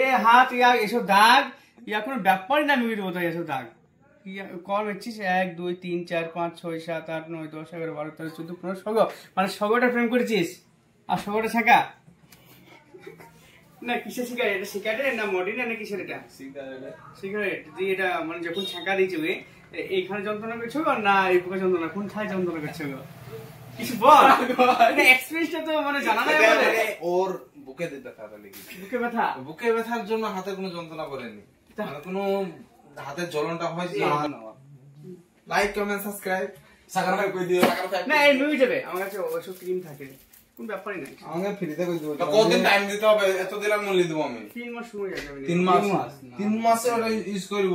এ হাত ইয়া এসব দাগ ইয়া কোনো ব্যাপারই না মিমির বোধ হয় এসব দাগ কল হচ্ছিস 1 2 3 4 5 6 7 8 9 10 11 12 13 14 15 16 মানে 16টা ফ্রেম করেছিস আর 16টা ছাকা না কিসের সিগারেট এটা সিগারেট না মডিনা না কিসের এটা সিগারেট যে এটা মানে যখন ছাকা দিয়েছে এইখানে যন্ত্রণা করছো না এই বুকে যন্ত্রণা কোন ঠায় যন্ত্রণা করছো কিছু বল এটা এক্সপেরিয়েন্সটা তো মানে জানা নাই ওর বুকে ব্যথা লেগে বুকে ব্যথার জন্য হাতে কোনো যন্ত্রণা করেনি মানে কোনো হাতের জ্বলনটা হয় না লাইক কমেন্ট সাবস্ক্রাইব সাগর ভাই কই দিও সাগর ভাই না এই মিউই যাবে আমার কাছে ওইসব ক্রিম থাকে কোন ব্যাপারই নাই আমাকে ফ্রিতে কই দিও কতদিন টাইম দিতে হবে এত দিন মূল্য দেব আমি 3 মাস সময় যাবে 3 মাসে ওটা ইউজ করব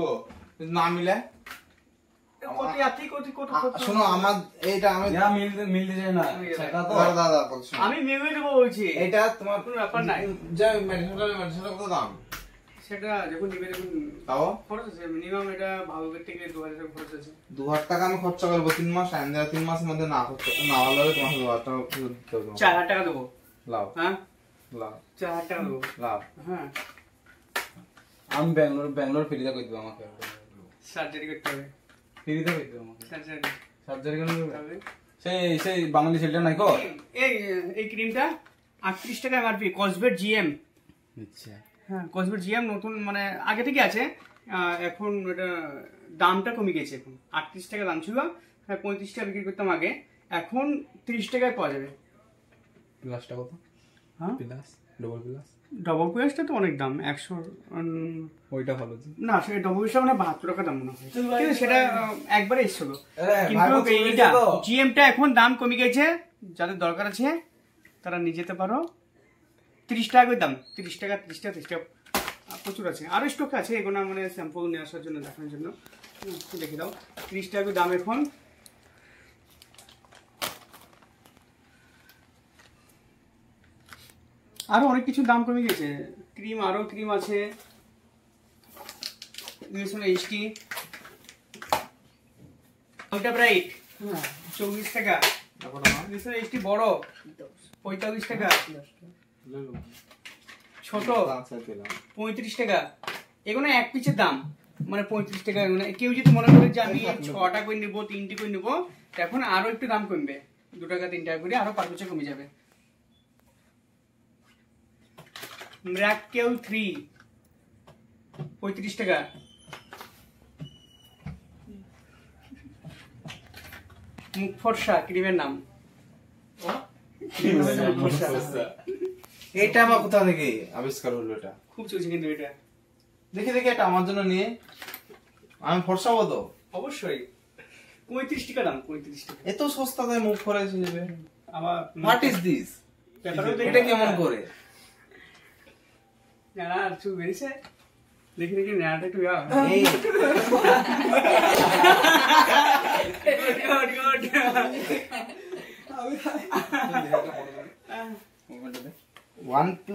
না মিলে শোনো আমার এইটা আমি মিলতে যায় না সেটা তো দাদা বলছো আমি মিউই দেব বলছি এটা তোমার কোনো ব্যাপার নাই যে মেডিসিনটা কত দাম সেটা যখন নিবে তখন তাও খরচ আছে মিনিমাম এটা ভালো করতে গেলে 2000 টাকা খরচ আছে 2000 টাকা আমি খরচ করব 3 মাস টাইম দেব 3 মাসের মধ্যে না খরচ না হলে তোমাকে 2000 টাকা ফেরত দেব 4000 টাকা দেব লাভ হ্যাঁ লাভ 4000 টাকা দেব লাভ হ্যাঁ আমি ব্যাঙ্গালোর ফ্রিতে কই দিবা আমাকে সার্জারি করতে হবে ফ্রিতে কই দিবা আমাকে সার্জারি কেন হবে সেই বাঙালি ছেলেটা নাই কো এই ক্রিমটা 38 টাকা এমআরপি কসবেট জিএম আচ্ছা হ্যাঁ কসবেট জিএম নতুন মানে আগে থেকে আছে এখন এটা দামটা কমে গেছে এখন 38 টাকা দাম ছিল 35 টাকা বিক্রি করতাম আগে এখন 30 টাকায় পাওয়া যাবে প্লাসটা কত হ্যাঁ প্লাস ডবল প্লাসটা তো অনেক দাম 100 ওইটা ভালো না সেটা ডবল প্লাসটা মানে 72 টাকা দাম মনে হয় কিন্তু সেটা একবারে এসেছিল কিন্তু এইটা জিএমটা এখন দাম কমে গেছে যাদের দরকার আছে তারা নিয়ে যেতে পারো 30 টাকা করে দাম 30 টাকা প্রচুর আছে আরো স্টক আছে এগুলো মানে স্যাম্পল নিয়ে আসার জন্য দেখানোর জন্য দেখে দাও 30 টাকা দাম এখন আরো অনেক কিছু দাম কমে গেছে আরো ক্রিম আছে এইচটি ওটা ব্রাইট 24 টাকা এইচটি বড় 45 টাকা ছোট 35 টাকা এগুলো এক পিসের দাম মানে 35 টাকা মানে কেউ যদি মনে করে যে আমি 6টা করে নেবো 3টি করে নেবো এখন আরো একটু দাম কমবে 2 টাকা 3 টাকা করে আরো 5 পয়সা কমে যাবে মিরাকেল 3 35 টাকা মুখ ফর্সা ক্রিমের নাম এটা আমার কোথা থেকে আবিষ্কার হলো এটা খুব চলছে কিন্তু এটা দেখি এটা আমার জন্য নিয়ে আমি ফর্সা হবো তো অবশ্যই 35 টাকা দাম 35 টাকা এত সস্তায় মুখ ফরাইছে যাবে আবার হোয়াট ইজ দিস এটা কেমন করে না আর চুল বেরিয়েছে দেখি নেড়াটা একটু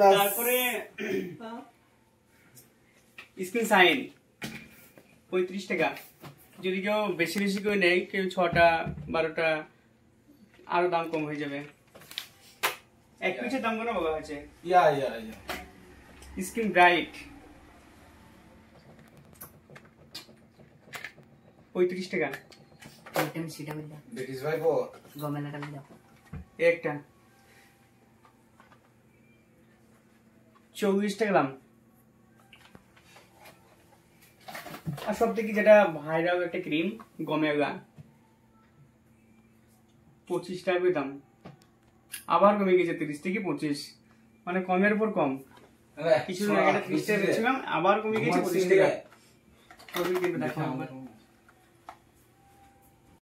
তারপরে স্ক্রিন সাইন 35 টাকা যদি কেউ বেশি বেশি করে নেয় কেউ 6টা 12টা আরো দাম কম হয়ে যাবে এক পিসের দাম কোনো বলা হয়েছে স্ক্রিন ব্রাইট 35 টাকা দেখিস ভাই গো একটা 24 টাকা দাম আর সব থেকে যেটা ভাইরাল একটা ক্রিম গমেগা 25 টাকা দাম আবার কমে গেছে 30 থেকে 25 মানে কমের উপর কম কিছু আগে 30 টাকা ছিলাম আবার কমে গেছে 25 টাকা কিন্তু দেখা